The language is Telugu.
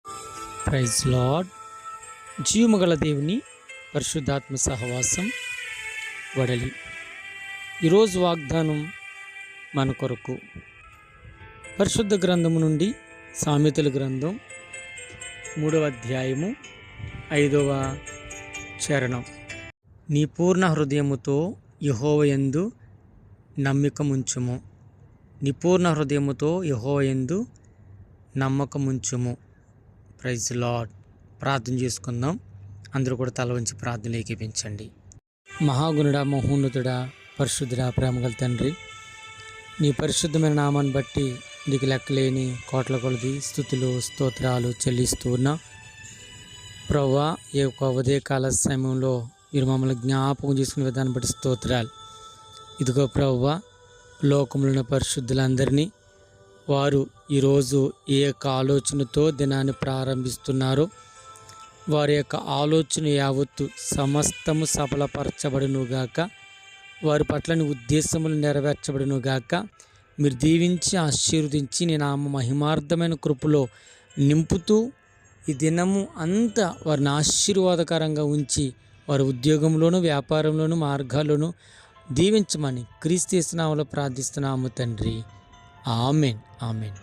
Praise lord. జీవముగల దేవుని పరిశుద్ధాత్మ సహవాసం వడలి. ఈరోజు వాగ్దానం మన కొరకు పరిశుద్ధ గ్రంథము నుండి సామెతల గ్రంథం 3వ అధ్యాయము 5వ చరణం. నీ పూర్ణ హృదయముతో యెహోవాయందు నమ్మకముంచుము. నీ పూర్ణ హృదయముతో యెహోవాయందు నమ్మకముంచుము. Praise lord. ప్రార్థన చేసుకుందాం. అందరూ కూడా తల వంచి ప్రార్థన ఏకీపించండి. మహాగుణుడా, మహోన్నతుడా, పరిశుద్ధుడా, ప్రేమగల తండ్రి, నీ పరిశుద్ధమైన నామాన్ని బట్టి నీకు లెక్కలేని కోట్ల కొలది స్తుతులు స్తోత్రాలు చెల్లిస్తూ ఉన్నా. ప్రభువా, ఈ యొక్క ఉదయకాల సమయంలో మీరు మమ్మల్ని జ్ఞాపకం చేసుకునే విధానం బట్టి స్తోత్రాలు. ఇదిగో ప్రభువా, లోకంలో ఉన్న పరిశుద్ధులందరినీ వారు ఈరోజు ఏ యొక్క ఆలోచనతో దినాన్ని ప్రారంభిస్తున్నారో వారి యొక్క ఆలోచన యావత్తు సమస్తము సఫలపరచబడునుగాక. వారి పట్లని ఉద్దేశములు నెరవేర్చబడునుగాక. మీరు దీవించి ఆశీర్వదించి నీ నామ మహిమార్థమైన కృపలో నింపుతూ ఈ దినము అంతా వారిని ఆశీర్వాదకరంగా ఉంచి వారి ఉద్యోగంలోను వ్యాపారంలోను మార్గాల్లోనూ దీవించమని క్రీస్తు యేసు నామములో ప్రార్థిస్తున్నాము తండ్రి. ఆమెన్. ఆమెన్.